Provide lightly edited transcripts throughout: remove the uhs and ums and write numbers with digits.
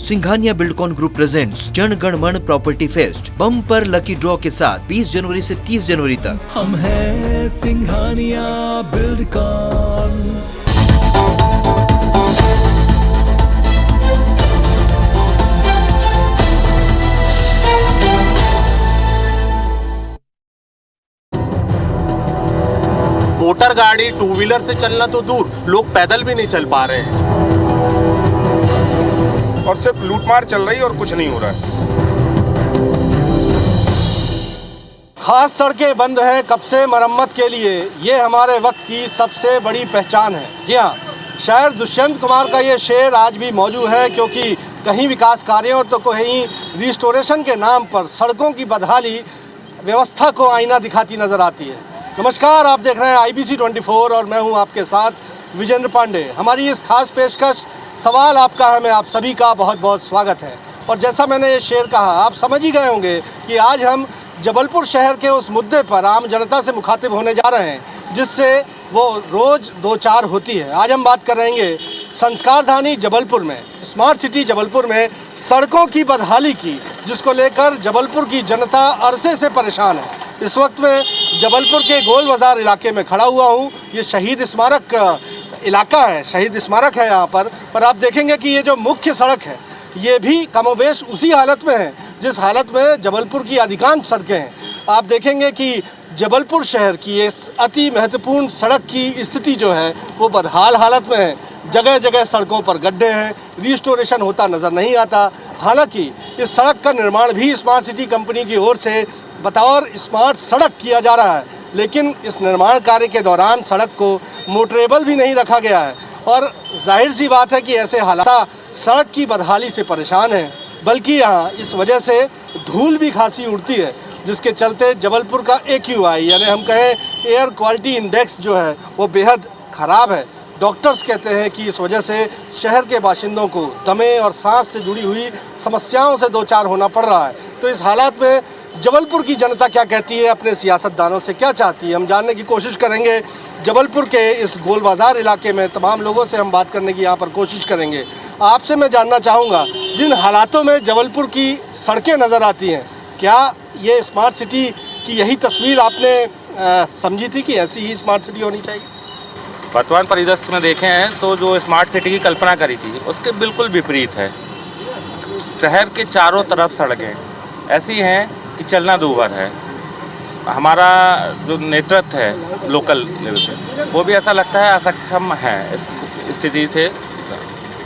Singhania Buildcon group presents Jana Gana मन property fest bumper lucky draw के साथ 20 जनवरी से 30 जनवरी तक। हम हैं सिंघानिया बिल्डकॉन। मोटर गाड़ी टू व्हीलर से चलना तो दूर, लोग पैदल भी नहीं चल पा रहे हैं और सिर्फ लूटमार चल रही है और कुछ नहीं हो रहा है। खास सड़कें बंद हैं कब से मरम्मत के लिए, ये हमारे वक्त की सबसे बड़ी पहचान है। जी हाँ, शायर दुष्यंत कुमार का ये शेर आज भी मौजूद है, क्योंकि कहीं विकास कार्यों तो कहीं रिस्टोरेशन के नाम पर सड़कों की बदहाली व्यवस्था को आईना दिखाती नज़र आती है। नमस्कार, आप देख रहे हैं IBC 24 और मैं हूं आपके साथ विजेंद्र पांडे। हमारी इस खास पेशकश सवाल आपका है, मैं आप सभी का बहुत बहुत स्वागत है। और जैसा मैंने ये शेर कहा, आप समझ ही गए होंगे कि आज हम जबलपुर शहर के उस मुद्दे पर आम जनता से मुखातिब होने जा रहे हैं जिससे वो रोज़ दो चार होती है। आज हम बात करेंगे संस्कारधानी जबलपुर में, स्मार्ट सिटी जबलपुर में सड़कों की बदहाली की, जिसको लेकर जबलपुर की जनता अरसे से परेशान है। इस वक्त में जबलपुर के गोल बाज़ार इलाके में खड़ा हुआ हूँ। ये शहीद स्मारक इलाका है, शहीद स्मारक है यहाँ पर आप देखेंगे कि ये जो मुख्य सड़क है ये भी कमोबेश उसी हालत में है जिस हालत में जबलपुर की अधिकांश सड़कें हैं। आप देखेंगे कि जबलपुर शहर की ये अति महत्वपूर्ण सड़क की स्थिति जो है वो बदहाल हालत में है। जगह जगह सड़कों पर गड्ढे हैं, रिस्टोरेशन होता नज़र नहीं आता। हालांकि इस सड़क का निर्माण भी स्मार्ट सिटी कंपनी की ओर से बतौर स्मार्ट सड़क किया जा रहा है, लेकिन इस निर्माण कार्य के दौरान सड़क को मोटरेबल भी नहीं रखा गया है। और जाहिर सी बात है कि ऐसे हालात सड़क की बदहाली से परेशान हैं, बल्कि यहाँ इस वजह से धूल भी खासी उड़ती है, जिसके चलते जबलपुर का AQI यानी हम कहें एयर क्वालिटी इंडेक्स जो है वो बेहद ख़राब है। डॉक्टर्स कहते हैं कि इस वजह से शहर के बाशिंदों को दमे और सांस से जुड़ी हुई समस्याओं से दो चार होना पड़ रहा है। तो इस हालात में जबलपुर की जनता क्या कहती है, अपने सियासतदानों से क्या चाहती है, हम जानने की कोशिश करेंगे। जबलपुर के इस गोल बाज़ार इलाके में तमाम लोगों से हम बात करने की यहाँ पर कोशिश करेंगे। आपसे मैं जानना चाहूँगा, जिन हालातों में जबलपुर की सड़कें नज़र आती हैं, क्या ये स्मार्ट सिटी की यही तस्वीर आपने समझी थी कि ऐसी ही स्मार्ट सिटी होनी चाहिए? वर्तमान परिदृश्य में देखें हैं तो जो स्मार्ट सिटी की कल्पना करी थी उसके बिल्कुल विपरीत है। शहर के चारों तरफ सड़कें ऐसी हैं कि चलना दूभर है। हमारा जो नेतृत्व है लोकल लेवल पे, वो भी ऐसा लगता है असक्षम है। इस स्थिति से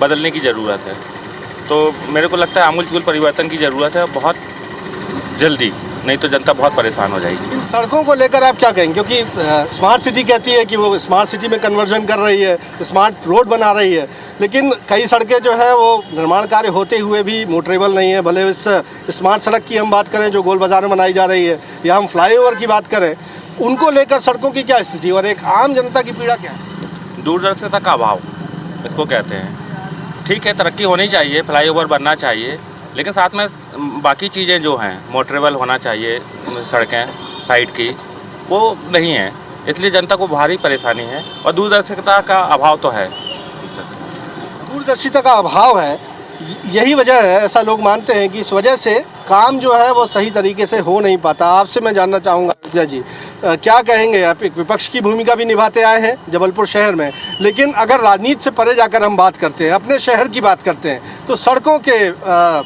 बदलने की ज़रूरत है। तो मेरे को लगता है आमूल-चूल परिवर्तन की ज़रूरत है, बहुत जल्दी, नहीं तो जनता बहुत परेशान हो जाएगी। इन सड़कों को लेकर आप क्या कहेंगे, क्योंकि स्मार्ट सिटी कहती है कि वो स्मार्ट सिटी में कन्वर्जन कर रही है, स्मार्ट रोड बना रही है, लेकिन कई सड़कें जो है वो निर्माण कार्य होते हुए भी मोटरेबल नहीं है। भले इस स्मार्ट सड़क की हम बात करें जो गोल बाज़ार में बनाई जा रही है, या हम फ्लाईओवर की बात करें, उनको लेकर सड़कों की क्या स्थिति और एक आम जनता की पीड़ा क्या है? दूरदर्शिता का अभाव इसको कहते हैं। ठीक है, तरक्की होनी चाहिए, फ्लाईओवर बनना चाहिए, लेकिन साथ में बाकी चीज़ें जो हैं मोटरेबल होना चाहिए। सड़कें साइड की वो नहीं है, इसलिए जनता को भारी परेशानी है और दूरदर्शिता का अभाव तो है। दूरदर्शिता का अभाव है, यही वजह है, ऐसा लोग मानते हैं कि इस वजह से काम जो है वो सही तरीके से हो नहीं पाता। आपसे मैं जानना चाहूँगा विद्या जी, क्या कहेंगे? आप एक विपक्ष की भूमिका भी निभाते आए हैं जबलपुर शहर में, लेकिन अगर राजनीति से परे जाकर हम बात करते हैं, अपने शहर की बात करते हैं, तो सड़कों के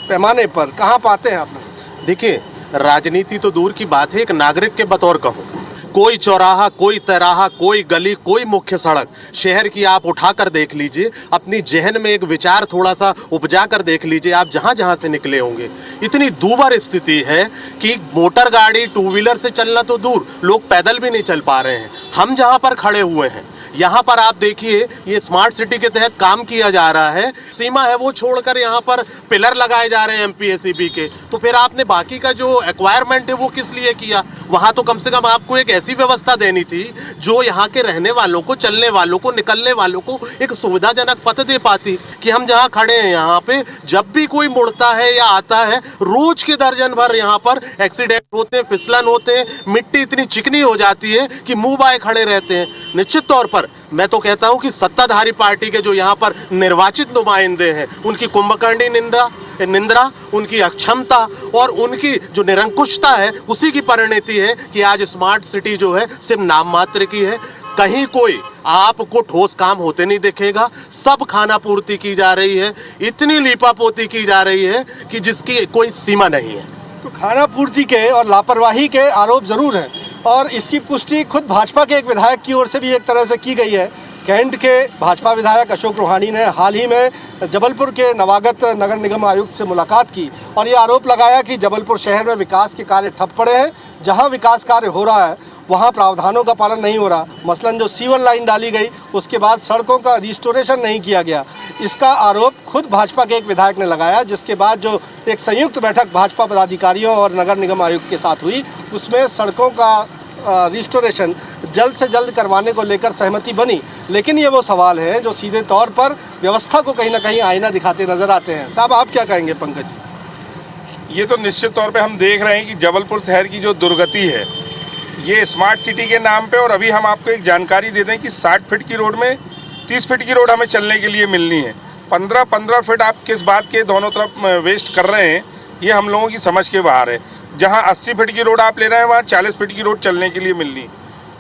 पैमाने पर कहाँ पाते हैं आप? देखिए, राजनीति तो दूर की बात है, एक नागरिक के बतौर कहूँ, कोई चौराहा, कोई तराहा, कोई गली, कोई मुख्य सड़क शहर की आप उठा कर देख लीजिए, अपनी जहन में एक विचार थोड़ा सा उपजा कर देख लीजिए, आप जहाँ जहाँ से निकले होंगे इतनी दूभर स्थिति है कि मोटर गाड़ी टू व्हीलर से चलना तो दूर, लोग पैदल भी नहीं चल पा रहे हैं। हम जहाँ पर खड़े हुए हैं यहाँ पर आप देखिए, ये स्मार्ट सिटी के तहत काम किया जा रहा है, सीमा है वो छोड़कर यहाँ पर पिलर लगाए जा रहे हैं MPSEB के। तो फिर आपने बाकी का जो एक्वायरमेंट है वो किस लिए किया? वहाँ तो कम से कम आपको एक ऐसी व्यवस्था देनी थी जो यहाँ के रहने वालों को, चलने वालों को, निकलने वालों को एक सुविधाजनक पथ दे पाती। कि हम जहाँ खड़े हैं यहाँ पे जब भी कोई मुड़ता है या आता है, रोज के दर्जन भर यहाँ पर एक्सीडेंट होते हैं, फिसलन होते हैं, मिट्टी इतनी चिकनी हो जाती है कि मुँह बाए खड़े रहते हैं। निश्चित तौर पर पर मैं तो कहता हूं कि सत्ताधारी पार्टी के जो यहाँ पर निर्वाचित नुमाइंदे हैं उनकी कुंभकर्णी निंद्रा, उनकी अक्षमता और उनकी जो निरंकुशता है उसी की परिणति है कि आज स्मार्ट सिटी जो है सिर्फ नाम मात्र की है। कहीं कोई आपको ठोस काम होते नहीं दिखेगा। सब खाना पूर्ति की जा रही है, इतनी लीपापोती की जा रही है कि जिसकी कोई सीमा नहीं है। तो खाना पूर्ति के और लापरवाही के आरोप जरूर हैं और इसकी पुष्टि खुद भाजपा के एक विधायक की ओर से भी एक तरह से की गई है। कैंट के भाजपा विधायक अशोक रोहानी ने हाल ही में जबलपुर के नवागत नगर निगम आयुक्त से मुलाकात की और ये आरोप लगाया कि जबलपुर शहर में विकास के कार्य ठप पड़े हैं। जहां विकास कार्य हो रहा है वहां प्रावधानों का पालन नहीं हो रहा। मसलन जो सीवर लाइन डाली गई उसके बाद सड़कों का रिस्टोरेशन नहीं किया गया, इसका आरोप खुद भाजपा के एक विधायक ने लगाया। जिसके बाद जो एक संयुक्त बैठक भाजपा पदाधिकारियों और नगर निगम आयुक्त के साथ हुई उसमें सड़कों का रिस्टोरेशन जल्द से जल्द करवाने को लेकर सहमति बनी। लेकिन ये वो सवाल है जो सीधे तौर पर व्यवस्था को कहीं ना कहीं आईना दिखाते नजर आते हैं। साहब आप क्या कहेंगे? पंकज, ये तो निश्चित तौर पे हम देख रहे हैं कि जबलपुर शहर की जो दुर्गति है ये स्मार्ट सिटी के नाम पे। और अभी हम आपको एक जानकारी दे दें कि 60 फीट की रोड में 30 फीट की रोड हमें चलने के लिए मिलनी है। 15-15 फीट आप किस बात के दोनों तरफ वेस्ट कर रहे हैं ये हम लोगों की समझ के बाहर है। जहां 80 फीट की रोड आप ले रहे हैं वहाँ 40 फीट की रोड चलने के लिए मिलनी।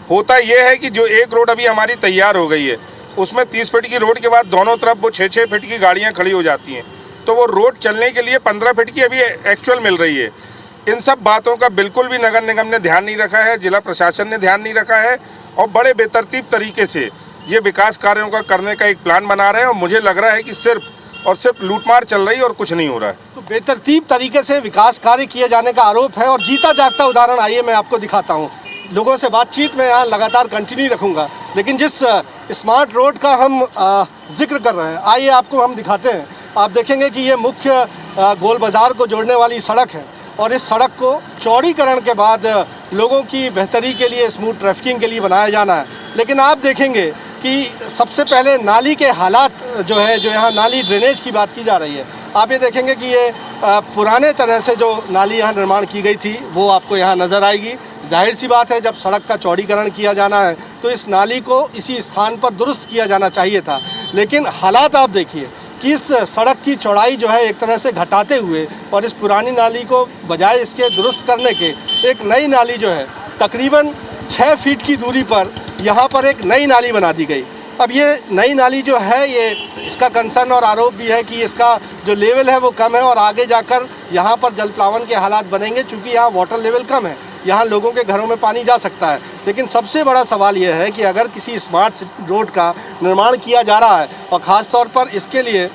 होता यह है कि जो एक रोड अभी हमारी तैयार हो गई है उसमें 30 फीट की रोड के बाद दोनों तरफ वो 6-6 फीट की गाड़ियाँ खड़ी हो जाती हैं, तो वो रोड चलने के लिए 15 फीट की अभी एक्चुअल मिल रही है। इन सब बातों का बिल्कुल भी नगर निगम ने ध्यान नहीं रखा है, जिला प्रशासन ने ध्यान नहीं रखा है और बड़े बेतरतीब तरीके से ये विकास कार्यों का करने का एक प्लान बना रहे हैं। और मुझे लग रहा है कि सिर्फ और सिर्फ लूटमार चल रही है और कुछ नहीं हो रहा है। तो बेतरतीब तरीके से विकास कार्य किए जाने का आरोप है और जीता जागता उदाहरण आइए मैं आपको दिखाता हूँ। लोगों से बातचीत में यहाँ लगातार कंटिन्यू रखूँगा, लेकिन जिस स्मार्ट रोड का हम जिक्र कर रहे हैं आइए आपको हम दिखाते हैं। आप देखेंगे कि ये मुख्य गोल बाज़ार को जोड़ने वाली सड़क है और इस सड़क को चौड़ीकरण के बाद लोगों की बेहतरी के लिए, स्मूथ ट्रैफिकिंग के लिए बनाया जाना है। लेकिन आप देखेंगे कि सबसे पहले नाली के हालात जो है, जो यहाँ नाली ड्रेनेज की बात की जा रही है, आप ये देखेंगे कि ये पुराने तरह से जो नाली यहाँ निर्माण की गई थी वो आपको यहाँ नज़र आएगी। जाहिर सी बात है जब सड़क का चौड़ीकरण किया जाना है तो इस नाली को इसी स्थान पर दुरुस्त किया जाना चाहिए था। लेकिन हालात आप देखिए कि इस सड़क की चौड़ाई जो है एक तरह से घटाते हुए और इस पुरानी नाली को बजाय इसके दुरुस्त करने के एक नई नाली जो है तकरीबन 6 फीट की दूरी पर यहाँ पर एक नई नाली बना दी गई। अब ये नई नाली जो है ये इसका कंसर्न और आरोप भी है कि इसका जो लेवल है वो कम है और आगे जाकर यहाँ पर जलप्लावन के हालात बनेंगे। चूँकि यहाँ वाटर लेवल कम है, यहाँ लोगों के घरों में पानी जा सकता है। लेकिन सबसे बड़ा सवाल यह है कि अगर किसी स्मार्ट रोड का निर्माण किया जा रहा है और ख़ास तौर पर इसके लिए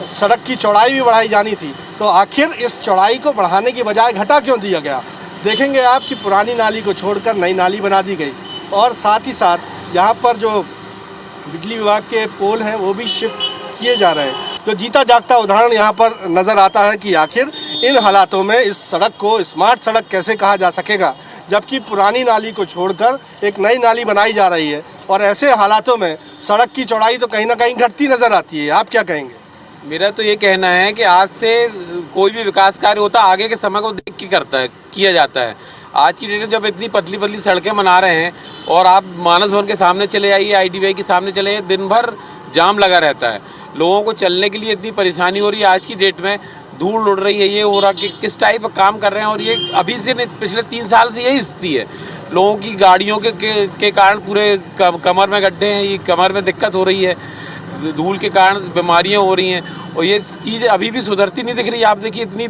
सड़क की चौड़ाई भी बढ़ाई जानी थी, तो आखिर इस चौड़ाई को बढ़ाने की बजाय घटा क्यों दिया गया? देखेंगे आप कि पुरानी नाली को छोड़कर नई नाली बना दी गई और साथ ही साथ यहाँ पर जो बिजली विभाग के पोल हैं वो भी शिफ्ट किए जा रहे हैं। तो जीता जागता उदाहरण यहाँ पर नज़र आता है कि आखिर इन हालातों में इस सड़क को स्मार्ट सड़क कैसे कहा जा सकेगा जबकि पुरानी नाली को छोड़कर एक नई नाली बनाई जा रही है। और ऐसे हालातों में सड़क की चौड़ाई तो कहीं ना कहीं घटती नज़र आती है। आप क्या कहेंगे? मेरा तो ये कहना है कि आज से कोई भी विकास कार्य होता है आगे के समय को देख के किया जाता है। आज की डेट में जब इतनी पतली पतली सड़कें बना रहे हैं और आप मानस भवन के सामने चले जाइए, IDBI के सामने चले जाइए, दिन भर जाम लगा रहता है, लोगों को चलने के लिए इतनी परेशानी हो रही है। आज की डेट में धूल उड़ रही है, ये हो रहा कि किस टाइप का काम कर रहे हैं। और ये अभी से पिछले 3 साल से यही स्थिति है। लोगों की गाड़ियों के कारण पूरे कमर में गड्ढे हैं, ये कमर में दिक्कत हो रही है, धूल के कारण बीमारियां हो रही हैं और ये चीज़ अभी भी सुधरती नहीं दिख रही। आप देखिए इतनी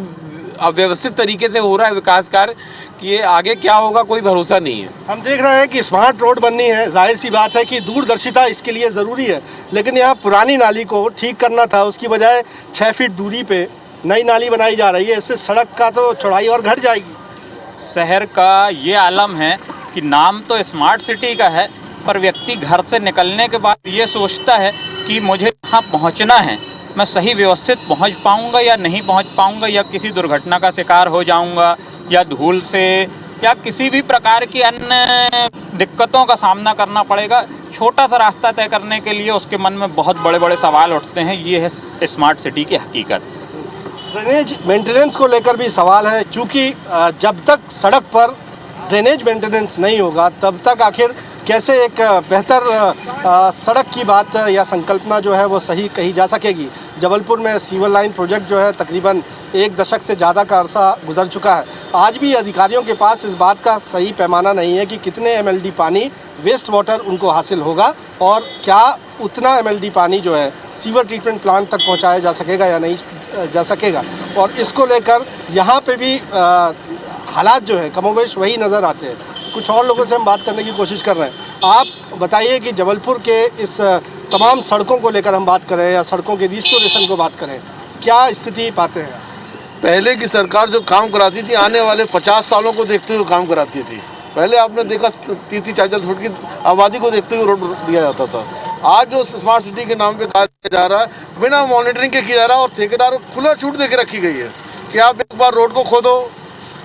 अव्यवस्थित तरीके से हो रहा है विकास कार्य कि ये आगे क्या होगा कोई भरोसा नहीं है। हम देख रहे हैं कि स्मार्ट रोड बननी है, जाहिर सी बात है कि दूरदर्शिता इसके लिए ज़रूरी है। लेकिन यहाँ पुरानी नाली को ठीक करना था, उसकी बजाय 6 फीट दूरी पे नई नाली बनाई जा रही है। इससे सड़क का तो चौड़ाई और घट जाएगी। शहर का ये आलम है कि नाम तो स्मार्ट सिटी का है पर व्यक्ति घर से निकलने के बाद ये सोचता है कि मुझे यहाँ पहुँचना है, मैं सही व्यवस्थित पहुँच पाऊँगा या नहीं पहुँच पाऊँगा, या किसी दुर्घटना का शिकार हो जाऊँगा, या धूल से या किसी भी प्रकार की अन्य दिक्कतों का सामना करना पड़ेगा। छोटा सा रास्ता तय करने के लिए उसके मन में बहुत बड़े बड़े सवाल उठते हैं। ये है स्मार्ट सिटी की हकीकत। ड्रेनेज मेंटेनेंस को लेकर भी सवाल है, चूँकि जब तक सड़क पर ड्रेनेज मेंटेनेंस नहीं होगा तब तक आखिर कैसे एक बेहतर सड़क की बात या संकल्पना जो है वो सही कही जा सकेगी। जबलपुर में सीवर लाइन प्रोजेक्ट जो है तकरीबन 1 दशक से ज़्यादा का अरसा गुजर चुका है। आज भी अधिकारियों के पास इस बात का सही पैमाना नहीं है कि कितने MLD पानी वेस्ट वाटर उनको हासिल होगा और क्या उतना MLD पानी जो है सीवर ट्रीटमेंट प्लांट तक पहुंचाया जा सकेगा या नहीं जा सकेगा। और इसको लेकर यहाँ पे भी हालात जो है कमोवेश वही नज़र आते हैं। कुछ और लोगों से हम बात करने की कोशिश कर रहे हैं। आप बताइए कि जबलपुर के इस तमाम सड़कों को लेकर हम बात करें या सड़कों के रिस्टोरेशन को बात करें, क्या स्थिति पाते हैं? पहले की सरकार जो काम कराती थी आने वाले 50 सालों को देखते हुए काम कराती थी। पहले आपने देखा 30-40 फुट की आबादी को देखते हुए रोड दिया जाता था। आज जो स्मार्ट सिटी के नाम पे कार्य किया जा रहा है बिना मॉनिटरिंग के किया जा रहा है और ठेकेदारों को खुला छूट दे के रखी गई है कि आप एक बार रोड को खोदो,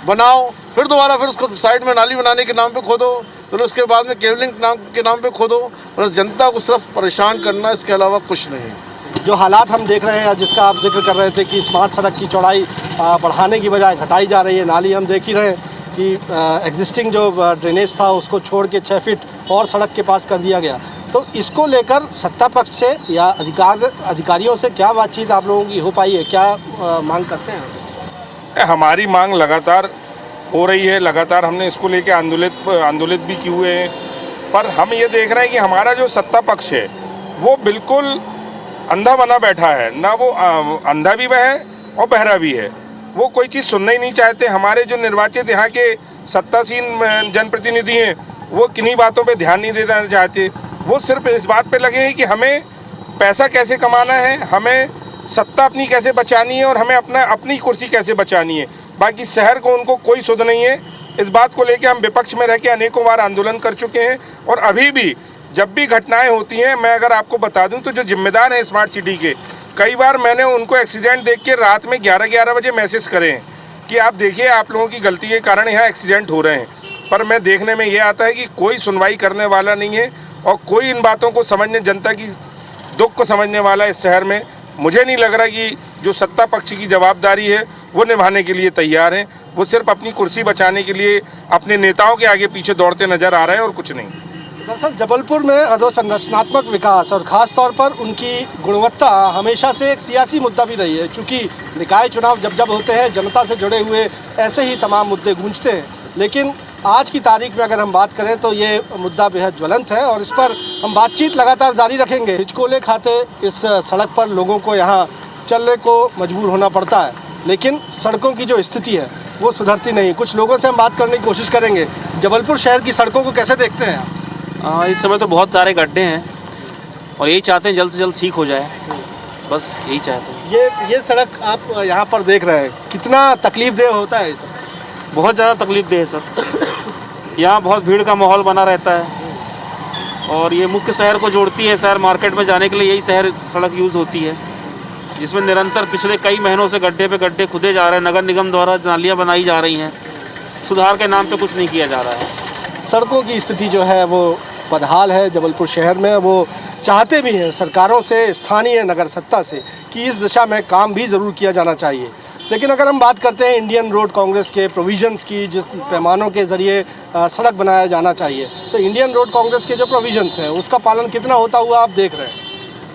बनाओ, फिर दोबारा फिर उसको साइड में नाली बनाने के नाम पे खोदो, फिर उसके बाद में केबलिंग के नाम पे खोदो। बस जनता को सिर्फ परेशान करना, इसके अलावा कुछ नहीं। जो हालात हम देख रहे हैं जिसका आप जिक्र कर रहे थे कि स्मार्ट सड़क की चौड़ाई बढ़ाने की बजाय घटाई जा रही है, नाली हम देख ही रहे हैं कि एग्जिस्टिंग जो ड्रेनेज था उसको छोड़ के 6 फीट और सड़क के पास कर दिया गया। तो इसको लेकर सत्ता पक्ष से या अधिकारियों से क्या बातचीत आप लोगों की हो पाई है, क्या मांग करते हैं? हमारी मांग लगातार हो रही है, लगातार हमने इसको लेके आंदोलित भी किए हुए हैं, पर हम ये देख रहे हैं कि हमारा जो सत्ता पक्ष है वो बिल्कुल अंधा बना बैठा है। ना वो अंधा भी है और बहरा भी है, वो कोई चीज़ सुनना ही नहीं चाहते। हमारे जो निर्वाचित यहाँ के सत्तासीन जनप्रतिनिधि हैं वो किन्हीं बातों पे ध्यान नहीं देना चाहते। वो सिर्फ इस बात पे लगे हैं कि हमें पैसा कैसे कमाना है, हमें सत्ता अपनी कैसे बचानी है और हमें अपनी कुर्सी कैसे बचानी है। बाकी शहर को उनको कोई सुध नहीं है। इस बात को लेके हम विपक्ष में रह के अनेकों बार आंदोलन कर चुके हैं और अभी भी जब भी घटनाएं होती हैं, मैं अगर आपको बता दूं तो जो जिम्मेदार हैं स्मार्ट सिटी के, कई बार मैंने उनको एक्सीडेंट देख के रात में 11-11 बजे मैसेज करे हैं कि आप देखिए आप लोगों की गलती के कारण यहाँ एक्सीडेंट हो रहे हैं। पर मैं देखने में ये आता है कि कोई सुनवाई करने वाला नहीं है और कोई इन बातों को समझने, जनता की दुख को समझने वाला इस शहर में मुझे नहीं लग रहा कि जो सत्ता पक्ष की जवाबदारी है वो निभाने के लिए तैयार हैं। वो सिर्फ अपनी कुर्सी बचाने के लिए अपने नेताओं के आगे पीछे दौड़ते नजर आ रहे हैं और कुछ नहीं। दरअसल जबलपुर में अधोसंरचनात्मक विकास और ख़ास तौर पर उनकी गुणवत्ता हमेशा से एक सियासी मुद्दा भी रही है, क्योंकि निकाय चुनाव जब होते हैं जनता से जुड़े हुए ऐसे ही तमाम मुद्दे गूंजते हैं। लेकिन आज की तारीख में अगर हम बात करें तो ये मुद्दा बेहद ज्वलंत है और इस पर हम बातचीत लगातार जारी रखेंगे। हिचकोले खाते इस सड़क पर लोगों को यहाँ चलने को मजबूर होना पड़ता है, लेकिन सड़कों की जो स्थिति है वो सुधरती नहीं। कुछ लोगों से हम बात करने की कोशिश करेंगे। जबलपुर शहर की सड़कों को कैसे देखते हैं आप? इस समय तो बहुत सारे गड्ढे हैं और यही चाहते हैं जल्द से जल्द ठीक हो जाए, बस यही चाहते हैं। ये सड़क आप यहाँ पर देख रहे हैं, कितना तकलीफदेह होता है? बहुत ज़्यादा तकलीफदेह है सर। यहाँ बहुत भीड़ का माहौल बना रहता है और ये मुख्य शहर को जोड़ती है। शहर मार्केट में जाने के लिए यही शहर सड़क यूज़ होती है, जिसमें निरंतर पिछले कई महीनों से गड्ढे पे गड्ढे खुदे जा रहे हैं। नगर निगम द्वारा नालियाँ बनाई जा रही हैं, सुधार के नाम पे कुछ नहीं किया जा रहा है। सड़कों की स्थिति जो है वो बदहाल है जबलपुर शहर में। वो चाहते भी हैं सरकारों से, स्थानीय नगर सत्ता से, कि इस दिशा में काम भी ज़रूर किया जाना चाहिए। लेकिन अगर हम बात करते हैं इंडियन रोड कांग्रेस के प्रोविजंस की, जिस पैमानों के ज़रिए सड़क बनाया जाना चाहिए, तो इंडियन रोड कांग्रेस के जो प्रोविजंस हैं उसका पालन कितना होता हुआ आप देख रहे हैं?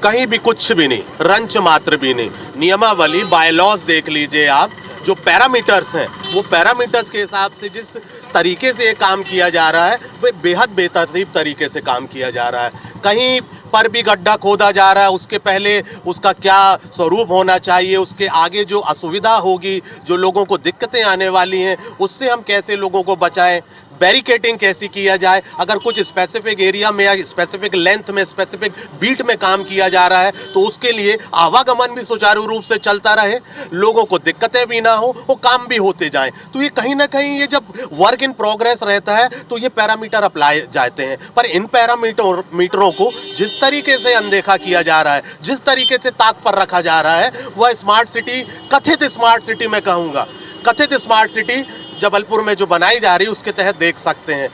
कहीं भी कुछ भी नहीं, रंच मात्र भी नहीं। नियमावली, बायलॉज देख लीजिए आप, जो पैरामीटर्स हैं वो पैरामीटर्स के हिसाब से जिस तरीके से ये काम किया जा रहा है वो बेहद बेतरतीब तरीके से काम किया जा रहा है। कहीं पर भी गड्ढा खोदा जा रहा है, उसके पहले उसका क्या स्वरूप होना चाहिए, उसके आगे जो असुविधा होगी, जो लोगों को दिक्कतें आने वाली हैं, उससे हम कैसे लोगों को बचाएं, बैरिकेटिंग कैसी किया जाए। अगर कुछ स्पेसिफिक एरिया में या स्पेसिफिक लेंथ में, स्पेसिफिक बीट में काम किया जा रहा है तो उसके लिए आवागमन भी सुचारू रूप से चलता रहे, लोगों को दिक्कतें भी ना हो, वो काम भी होते जाएं। तो ये कहीं ना कहीं ये जब वर्क इन प्रोग्रेस रहता है तो ये पैरामीटर अप्लाई जाते हैं। पर इन पैरामीटरों को जिस तरीके से अनदेखा किया जा रहा है, जिस तरीके से ताक पर रखा जा रहा है, वह स्मार्ट सिटी, कथित स्मार्ट सिटी मैं कहूँगा, कथित स्मार्ट सिटी जबलपुर में जो बनाई जा रही है उसके तहत देख सकते हैं।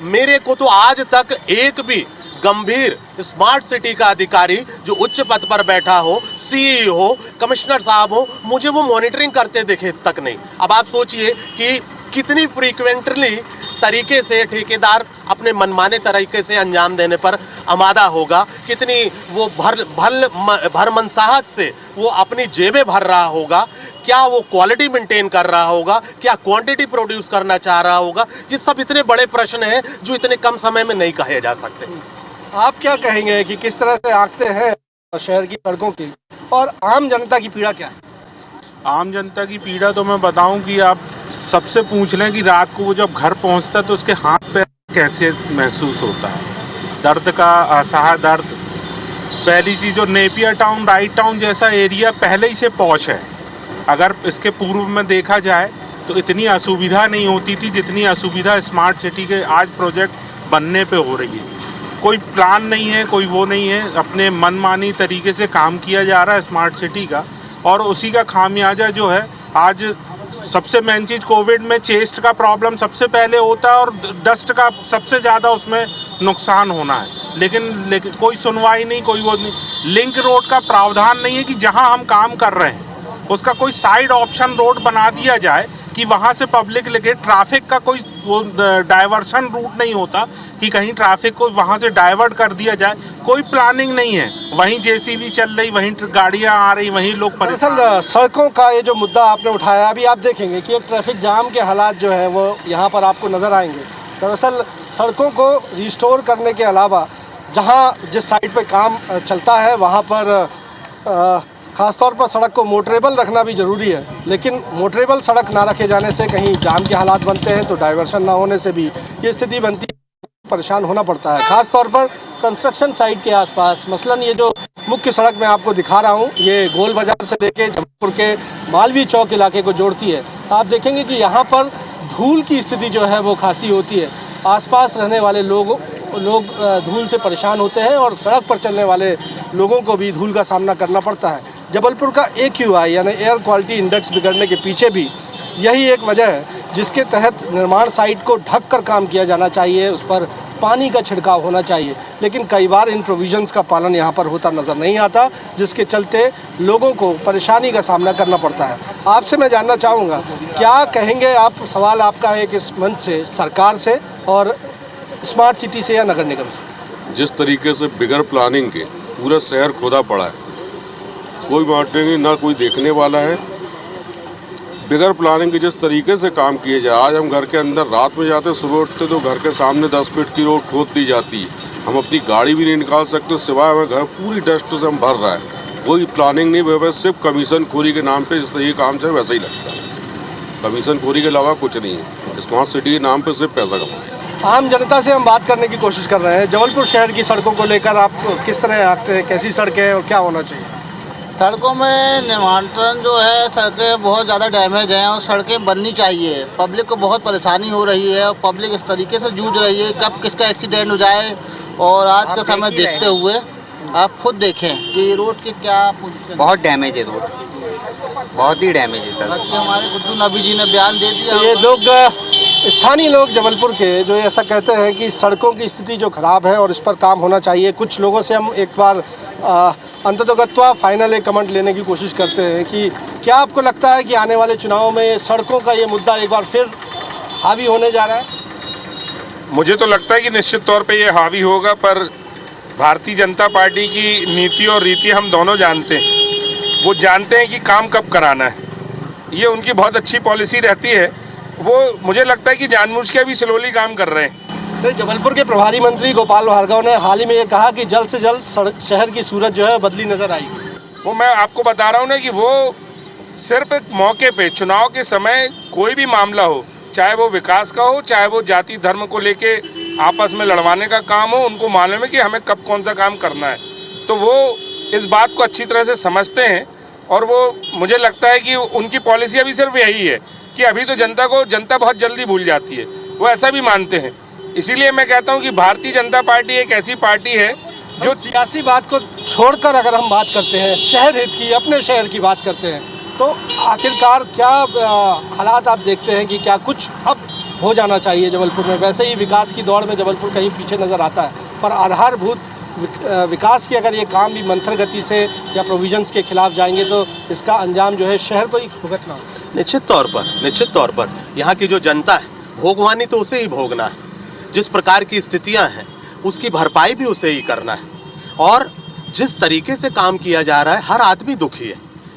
मेरे को तो आज तक एक भी गंभीर स्मार्ट सिटी का अधिकारी जो उच्च पद पर बैठा हो, सीई हो, कमिश्नर साहब हो, मुझे वो मॉनिटरिंग करते देखे तक नहीं। अब आप सोचिए कि कितनी फ्रीक्वेंटली तरीके से ठेकेदार अपने मनमाने तरीके से अंजाम देने पर आमादा होगा, कितनी वो भरमनसाहत से वो अपनी जेबें भर रहा होगा, क्या वो क्वालिटी मेंटेन कर रहा होगा, क्या क्वांटिटी प्रोड्यूस करना चाह रहा होगा, ये सब इतने बड़े प्रश्न हैं जो इतने कम समय में नहीं कहे जा सकते। आप क्या कहेंगे कि किस तरह से आंकते हैं शहर की सड़कों की, और आम जनता की पीड़ा क्या है? आम जनता की पीड़ा तो मैं बताऊं कि आप सबसे पूछ लें कि रात को वो जब घर पहुंचता है तो उसके हाथ पैर कैसे महसूस होता है, दर्द का असहाय दर्द। पहली चीज़, और नेपियर टाउन, राइट टाउन जैसा एरिया पहले ही से पॉश है। अगर इसके पूर्व में देखा जाए तो इतनी असुविधा नहीं होती थी जितनी असुविधा स्मार्ट सिटी के आज प्रोजेक्ट बनने पे हो रही है। कोई प्लान नहीं है, कोई वो नहीं है, अपने मनमानी तरीके से काम किया जा रहा है स्मार्ट सिटी का, और उसी का खामियाजा जो है आज सबसे मेन चीज़, कोविड में चेस्ट का प्रॉब्लम सबसे पहले होता है और डस्ट का सबसे ज़्यादा उसमें नुकसान होना है। लेकिन कोई सुनवाई नहीं, कोई वो नहीं। लिंक रोड का प्रावधान नहीं है कि जहां हम काम कर रहे हैं उसका कोई साइड ऑप्शन रोड बना दिया जाए कि वहां से पब्लिक लेके ट्रैफिक का कोई वो डाइवर्शन रूट नहीं होता कि कहीं ट्रैफिक को वहां से डाइवर्ट कर दिया जाए। कोई प्लानिंग नहीं है, वहीं जेसीबी चल रही, वहीं गाड़ियां आ रही, वहीं लोग परेशान। दरअसल सड़कों का ये जो मुद्दा आपने उठाया, अभी आप देखेंगे कि एक ट्रैफिक जाम के हालात जो है वो यहाँ पर आपको नज़र आएंगे। दरअसल सड़कों को रिस्टोर करने के अलावा जहाँ जिस साइड पे काम चलता है वहाँ पर ख़ासतौर पर सड़क को मोटरेबल रखना भी ज़रूरी है, लेकिन मोटरेबल सड़क ना रखे जाने से कहीं जाम के हालात बनते हैं, तो डाइवर्शन ना होने से भी ये स्थिति बनती है, परेशान होना पड़ता है। ख़ास तौर पर कंस्ट्रक्शन साइट के आसपास, मसलन ये जो मुख्य सड़क मैं आपको दिखा रहा हूँ, ये गोल बाज़ार से लेके जबलपुर के मालवीय चौक इलाके को जोड़ती है। आप देखेंगे कि यहाँ पर धूल की स्थिति जो है वो खासी होती है। आसपास रहने वाले लोग धूल से परेशान होते हैं और सड़क पर चलने वाले लोगों को भी धूल का सामना करना पड़ता है। जबलपुर का AQI यानी एयर क्वालिटी इंडेक्स बिगड़ने के पीछे भी यही एक वजह है, जिसके तहत निर्माण साइट को ढक कर काम किया जाना चाहिए, उस पर पानी का छिड़काव होना चाहिए, लेकिन कई बार इन प्रोविजंस का पालन यहाँ पर होता नज़र नहीं आता, जिसके चलते लोगों को परेशानी का सामना करना पड़ता है। आपसे मैं जानना चाहूँगा, क्या कहेंगे आप? सवाल आपका है कि इस मंच से सरकार से और स्मार्ट सिटी से या नगर निगम से, जिस तरीके से बिगर प्लानिंग के पूरा शहर खोदा पड़ा है, कोई बांटेंगे ना कोई देखने वाला है। बिगर प्लानिंग के जिस तरीके से काम किए जाए, आज हम घर के अंदर रात में जाते, सुबह उठते तो घर के सामने 10 फीट की रोड खोद दी जाती है, हम अपनी गाड़ी भी नहीं निकाल सकते, सिवाय हमें घर पूरी डस्ट से हम भर रहा है। कोई प्लानिंग नहीं, वह सिर्फ कमीशन खोरी के नाम पे जिस तरीके काम चाहे वैसा ही लगता है। कमीशन खोरी के अलावा कुछ नहीं है। स्मार्ट सिटी के नाम पर सिर्फ पैसा कमाया। आम जनता से हम बात करने की कोशिश कर रहे हैं। जबलपुर शहर की सड़कों को लेकर आप किस तरह आते हैं, कैसी सड़कें हैं और क्या होना चाहिए? सड़कों में निर्माण जो है, सड़कें बहुत ज़्यादा डैमेज हैं और सड़कें बननी चाहिए। पब्लिक को बहुत परेशानी हो रही है और पब्लिक इस तरीके से जूझ रही है, कब किसका एक्सीडेंट हो जाए। और आज का समय देखते हुए आप खुद देखें कि रोड के क्या पोजीशन, बहुत डैमेज है रोड, बहुत ही डैमेज है सर। हमारे गुड्डू नबी जी ने बयान दे दिया। ये लोग, स्थानीय लोग जबलपुर के, जो ऐसा कहते हैं कि सड़कों की स्थिति जो ख़राब है और इस पर काम होना चाहिए। कुछ लोगों से हम एक बार अंततोगत्वा फाइनल एक कमेंट लेने की कोशिश करते हैं कि क्या आपको लगता है कि आने वाले चुनावों में सड़कों का ये मुद्दा एक बार फिर हावी होने जा रहा है? मुझे तो लगता है कि निश्चित तौर पे ये हावी होगा, पर भारतीय जनता पार्टी की नीति और रीति हम दोनों जानते हैं। वो जानते हैं कि काम कब कराना है, ये उनकी बहुत अच्छी पॉलिसी रहती है। वो मुझे लगता है कि जानबूझ के अभी स्लोली काम कर रहे हैं। तो जबलपुर के प्रभारी मंत्री गोपाल भार्गव ने हाल ही में ये कहा कि जल्द से जल्द शहर की सूरत जो है बदली नजर आएगी। वो मैं आपको बता रहा हूँ ना कि वो सिर्फ एक मौके पे, चुनाव के समय कोई भी मामला हो, चाहे वो विकास का हो, चाहे वो जाति धर्म को लेके आपस में लड़वाने का काम हो, उनको मालूम है कि हमें कब कौन सा काम करना है। तो वो इस बात को अच्छी तरह से समझते हैं और वो, मुझे लगता है कि उनकी पॉलिसी अभी सिर्फ यही है कि अभी तो जनता बहुत जल्दी भूल जाती है, वो ऐसा भी मानते हैं। इसीलिए मैं कहता हूं कि भारतीय जनता पार्टी एक ऐसी पार्टी है जो सियासी बात को छोड़कर अगर हम बात करते हैं, शहर हित की, अपने शहर की बात करते हैं, तो आखिरकार क्या हालात आप देखते हैं कि क्या कुछ अब हो जाना चाहिए जबलपुर में? वैसे ही विकास की दौड़ में जबलपुर कहीं पीछे नज़र आता है, पर आधारभूत विकास के अगर ये काम भी मंथर गति से या प्रोविजंस के खिलाफ जाएंगे तो इसका अंजाम जो है शहर को ही भुगतना हो। निश्चित तौर पर यहाँ की जो जनता है भोगवानी तो उसे ही भोगना है, जिस प्रकार की स्थितियां हैं उसकी भरपाई भी उसे ही करना है। और जिस तरीके से काम किया जा रहा है, हर आदमी दुखी है,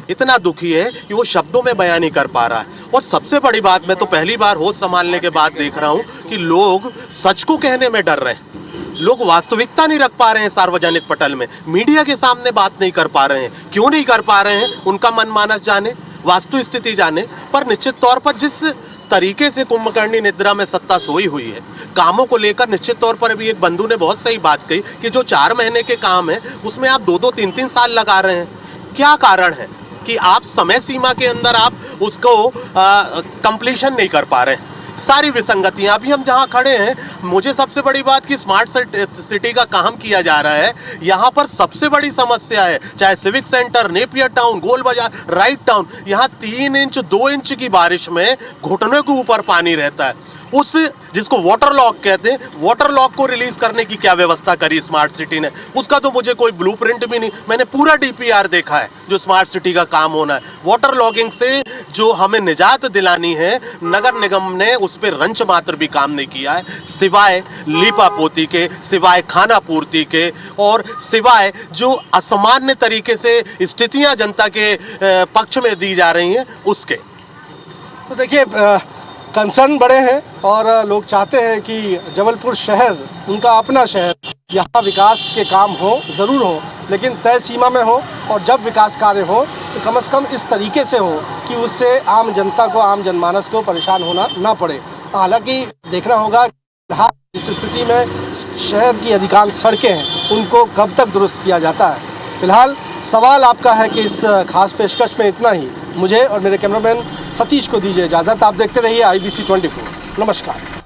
इतना दुखी है कि वो शब्दों में बयान नहीं कर पा रहा है। और सबसे बड़ी बात, मैं तो पहली बार होश संभालने के बाद देख रहा हूँ कि लोग सच को कहने में डर रहे हैं, लोग वास्तविकता नहीं रख पा रहे हैं सार्वजनिक पटल में, मीडिया के सामने बात नहीं कर पा रहे हैं। क्यों नहीं कर पा रहे हैं, उनका मनमानस जाने, वास्तु स्थिति जाने। पर निश्चित तौर पर जिस तरीके से कुंभकर्णी निद्रा में सत्ता सोई हुई है, कामों को लेकर निश्चित तौर पर अभी एक बंधु ने बहुत सही बात कही कि जो 4 महीने के काम है उसमें आप 2-2, 3-3 साल लगा रहे हैं। क्या कारण है कि आप समय सीमा के अंदर आप उसको कंप्लीशन नहीं कर पा रहे हैं? सारी विसंगतियां, अभी हम जहां खड़े हैं, मुझे सबसे बड़ी बात कि स्मार्ट सिटी का काम किया जा रहा है, यहां पर सबसे बड़ी समस्या है, चाहे सिविक सेंटर, नेपियर टाउन, गोल बाजार, राइट टाउन, यहां 3 इंच 2 इंच की बारिश में घुटनों के ऊपर पानी रहता है। उस जिसको वाटर लॉक कहते हैं, वाटर लॉक को रिलीज करने की क्या व्यवस्था करी स्मार्ट सिटी ने, उसका तो मुझे कोई ब्लूप्रिंट भी नहीं। मैंने पूरा डीपीआर देखा है जो स्मार्ट सिटी का काम होना है। वाटर लॉगिंग से जो हमें निजात दिलानी है, नगर निगम ने उस पर रंच मात्र भी काम नहीं किया है, सिवाय लीपापोती के, सिवाय खाना पूर्ति के, और सिवाय जो असामान्य तरीके से स्थितियां जनता के पक्ष में दी जा रही हैं उसके। तो देखिए, कंसर्न बड़े हैं और लोग चाहते हैं कि जबलपुर शहर, उनका अपना शहर, यहाँ विकास के काम हो, ज़रूर हो, लेकिन तय सीमा में हो, और जब विकास कार्य हो तो कम से कम इस तरीके से हो कि उससे आम जनता को, आम जनमानस को परेशान होना ना पड़े। हालांकि देखना होगा इस स्थिति में शहर की अधिकांश सड़कें हैं, उनको कब तक दुरुस्त किया जाता है। फिलहाल सवाल आपका है कि इस खास पेशकश में इतना ही। मुझे और मेरे कैमरामैन सतीश को दीजिए इजाज़त। आप देखते रहिए IBC 24। नमस्कार।